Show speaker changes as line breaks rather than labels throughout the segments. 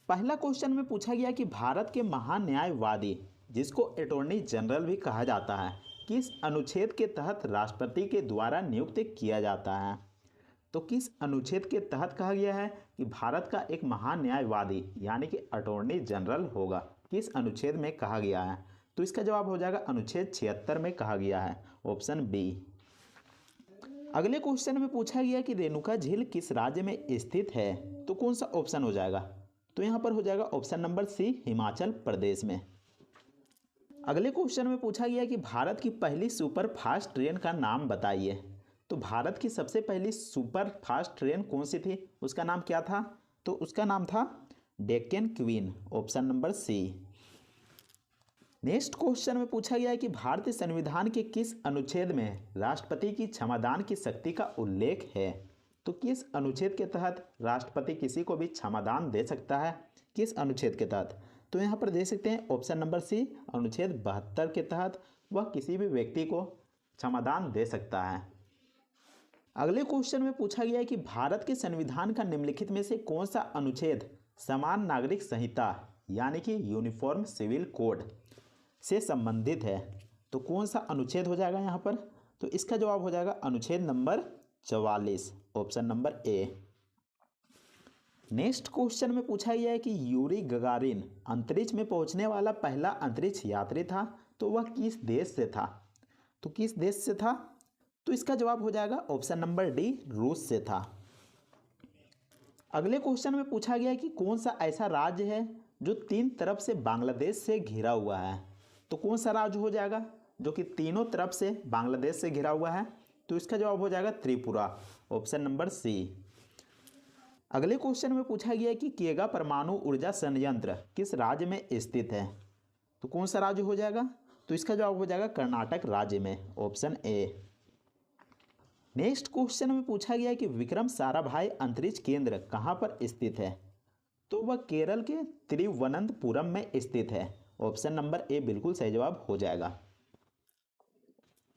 पहला क्वेश्चन में पूछा गया कि भारत के महान्यायवादी, जिसको अटॉर्नी जनरल भी कहा जाता है, किस अनुच्छेद के तहत राष्ट्रपति के द्वारा नियुक्त किया जाता है। तो किस अनुच्छेद के तहत कहा गया है कि भारत का एक महान्यायवादी यानी कि अटॉर्नी जनरल होगा, किस अनुच्छेद में कहा गया है। तो इसका जवाब हो जाएगा अनुच्छेद 76 में कहा गया है, ऑप्शन बी। अगले क्वेश्चन में पूछा गया कि रेणुका झील किस राज्य में स्थित है। तो कौन सा ऑप्शन हो जाएगा। तो यहाँ पर हो जाएगा ऑप्शन नंबर सी, हिमाचल प्रदेश में। अगले क्वेश्चन में पूछा गया कि भारत की पहली सुपर फास्ट ट्रेन का नाम बताइए। तो भारत की सबसे पहली सुपर फास्ट ट्रेन कौन सी थी, उसका नाम क्या था। तो उसका नाम था Deccan Queen, option number C. Next question में पूछा गया है कि भारतीय संविधान के किस अनुच्छेद में राष्ट्रपति की क्षमादान की शक्ति का उल्लेख है। तो किस अनुच्छेद के तहत राष्ट्रपति किसी को भी क्षमादान दे सकता है, किस अनुच्छेद के तहत। तो यहाँ पर दे सकते हैं ऑप्शन नंबर सी, अनुच्छेद 72 के तहत वह किसी भी व्यक्ति को क्षमादान दे सकता है। अगले क्वेश्चन में पूछा गया है कि भारत के संविधान का निम्नलिखित में से कौन सा अनुच्छेद समान नागरिक संहिता यानी कि यूनिफॉर्म सिविल कोड से संबंधित है। तो कौन सा अनुच्छेद हो जाएगा यहाँ पर। तो इसका जवाब हो जाएगा अनुच्छेद number 44, option number A. Next question में पूछा गया है कि यूरी गगारिन अंतरिक्ष में पहुंचने वाला पहला अंतरिक्ष यात्री था, तो वह किस देश से था। तो किस देश से था। तो इसका जवाब हो जाएगा ऑप्शन नंबर डी, रूस से था। अगले क्वेश्चन में पूछा गया है कि कौन सा ऐसा राज्य है जो 3 तरफ से बांग्लादेश से घिरा हुआ है। तो कौन सा राज्य हो जाएगा जो कि तीनों तरफ से बांग्लादेश से घिरा हुआ है। तो इसका जवाब हो जाएगा त्रिपुरा, ऑप्शन नंबर सी। अगले क्वेश्चन में पूछा गया है कि केगा परमाणु ऊर्जा संयंत्र किस राज्य में स्थित है। तो कौन सा राज्य हो जाएगा। तो इसका जवाब हो जाएगा कर्नाटक राज्य में, ऑप्शन ए। नेक्स्ट क्वेश्चन में पूछा गया है कि विक्रम साराभाई अंतरिक्ष केंद्र कहाँ पर स्थित है। तो वह केरल के तिरुवनंतपुरम में स्थित है, ऑप्शन नंबर ए बिल्कुल सही जवाब हो जाएगा।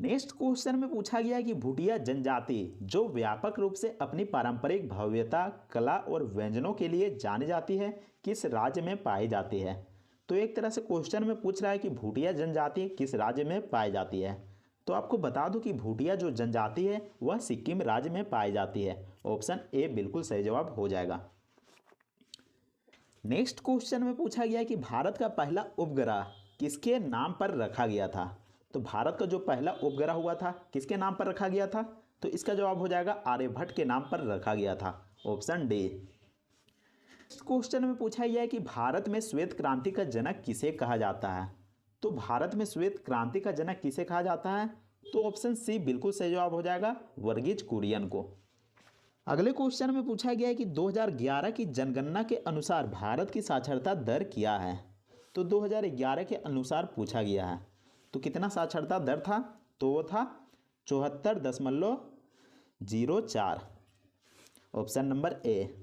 नेक्स्ट क्वेश्चन में पूछा गया है कि भूटिया जनजाति जो व्यापक रूप से अपनी पारंपरिक भव्यता, कला और व्यंजनों के लिए जानी जाती है, किस राज्य में पाई जाती है। तो एक तरह से क्वेश्चन में पूछ रहा है कि भूटिया जनजाति किस राज्य में पाई जाती है। तो आपको बता दूं कि भूटिया जो जनजाति है वह सिक्किम राज्य में पाई जाती है, ऑप्शन ए बिल्कुल सही जवाब हो जाएगा। नेक्स्ट क्वेश्चन में पूछा गया कि भारत का पहला उपग्रह किसके नाम पर रखा गया था। तो भारत का जो पहला उपग्रह हुआ था किसके नाम पर रखा गया था। तो इसका जवाब हो जाएगा आर्यभट्ट के नाम पर रखा गया था, ऑप्शन डी। इस क्वेश्चन में पूछा गया है कि भारत में श्वेत क्रांति का जनक किसे कहा जाता है। तो भारत में श्वेत क्रांति का जनक किसे कहा जाता है। तो ऑप्शन सी बिल्कुल सही जवाब हो जाएगा, वर्गीज कुरियन को। अगले क्वेश्चन में पूछा गया है कि 2011 की जनगणना के अनुसार भारत की साक्षरता दर क्या है। तो 2011 के अनुसार पूछा गया है, तो कितना साक्षरता दर था। तो वो था 74.04, option number A.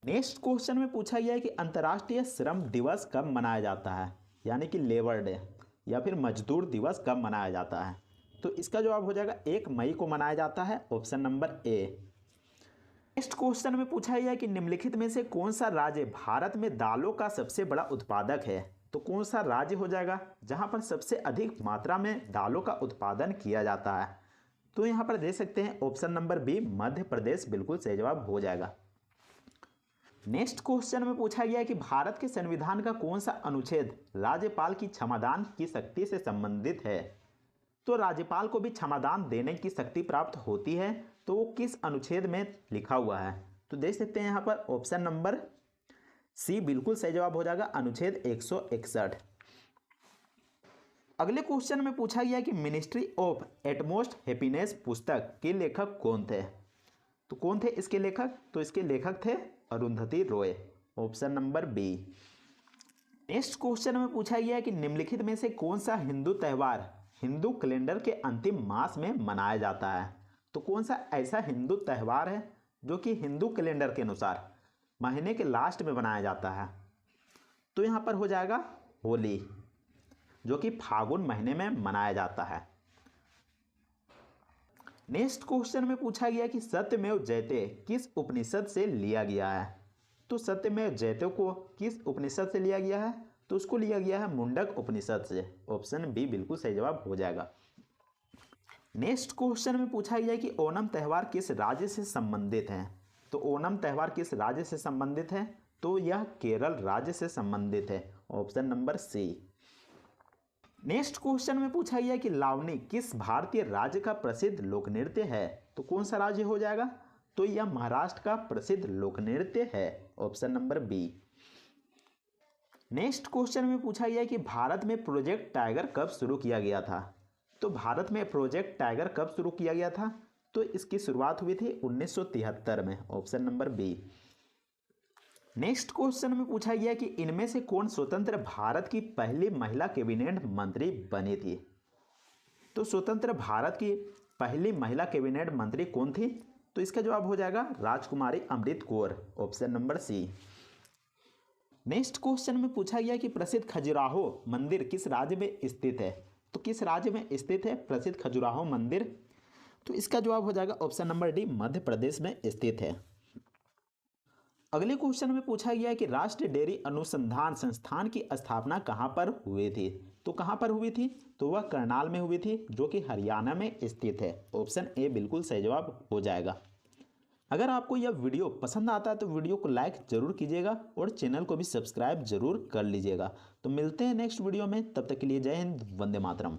Next question में पूछा गया है कि अंतर्राष्ट्रीय श्रम दिवस कब मनाया जाता है, यानी कि लेबर डे या फिर मजदूर दिवस कब मनाया जाता है। तो इसका जवाब हो जाएगा 1 मई को मनाया जाता है, option number A. Next question में पूछा गया है कि निम्नलिखित में से कौन सा राज्य भारत में दालों का सबसे बड़ा उत्पादक है। तो कौन सा राज्य हो जाएगा जहां पर सबसे अधिक मात्रा में दालों का उत्पादन किया जाता है। तो यहां पर दे सकते हैं option number B, Madhya Pradesh बिल्कुल सही जवाब हो जाएगा। नेक्स्ट क्वेश्चन में पूछा गया है कि भारत के संविधान का कौन सा अनुच्छेद राज्यपाल की क्षमादान की शक्ति से संबंधित है। तो राज्यपाल को भी क्षमादान देने की शक्ति प्राप्त होती है, तो वो किस अनुच्छेद में लिखा हुआ है। तो देख सकते हैं यहाँ पर ऑप्शन नंबर सी बिल्कुल सही जवाब हो जाएगा, अनुच्छेद 161। अगले क्वेश्चन में पूछा गया कि मिनिस्ट्री ऑफ एटमोस्ट हैप्पीनेस पुस्तक के लेखक कौन थे। तो कौन थे इसके लेखक। तो इसके लेखक थे Arundhati Roy, option number B. Next question में पूछा गया कि निम्नलिखित में से कौन सा हिंदू त्यौहार हिंदू कैलेंडर के अंतिम मास में मनाया जाता है। तो कौन सा ऐसा हिंदू त्यौहार है जो कि हिंदू कैलेंडर के अनुसार महीने के लास्ट में मनाया जाता है। तो यहाँ पर हो जाएगा होली, जो कि फागुन महीने में मनाया जाता है। नेक्स्ट क्वेश्चन में पूछा गया कि सत्यमेव जयते किस उपनिषद से लिया गया है। तो सत्यमेव जयते को किस उपनिषद से लिया गया है? तो उसको लिया गया है मुंडक उपनिषद से। ऑप्शन बी बिल्कुल सही जवाब हो जाएगा। नेक्स्ट क्वेश्चन में पूछा गया कि ओणम त्यौहार किस राज्य से संबंधित है? तो ओणम त्यौहार किस राज्य से संबंधित है? तो यह केरल राज्य से संबंधित है। Option number C. Next question में पूछा गया कि लावनी किस भारतीय राज्य का प्रसिद्ध लोक नृत्य है? तो कौन सा राज्य हो जाएगा? तो यह महाराष्ट्र का प्रसिद्ध लोक नृत्य है। Option number B. Next question में पूछा गया कि भारत में प्रोजेक्ट टाइगर कब शुरू किया गया था? तो भारत में प्रोजेक्ट टाइगर कब शुरू किया गया था? तो इसकी शुरुआत हुई थी 1973 में। Option number B. Next question में पूछा गया कि इनमें से कौन स्वतंत्र भारत की पहली महिला कैबिनेट मंत्री बनी थी? तो स्वतंत्र भारत की पहली महिला कैबिनेट मंत्री कौन थी? तो इसका जवाब हो जाएगा Rajkumari Amrit Kaur. Option number C. Next question में पूछा गया कि प्रसिद्ध खजुराहो मंदिर किस राज्य में स्थित है? तो किस राज्य में स्थित है प्रसिद्ध खजुराहो मंदिर? तो इसका जवाब हो जाएगा option number D, Madhya Pradesh में स्थित है। अगले क्वेश्चन में पूछा गया कि राष्ट्रीय डेयरी अनुसंधान संस्थान की स्थापना कहां पर हुई थी? तो कहां पर हुई थी? तो वह करनाल में हुई थी, जो कि हरियाणा में स्थित है। ऑप्शन ए बिल्कुल सही जवाब हो जाएगा। अगर आपको यह वीडियो पसंद आता है तो वीडियो को लाइक जरूर कीजिएगा और चैनल को भी सब्सक्राइब जरूर कर लीजिएगा। तो मिलते हैं नेक्स्ट वीडियो में, तब तक के लिए जय हिंद, वंदे मातरम।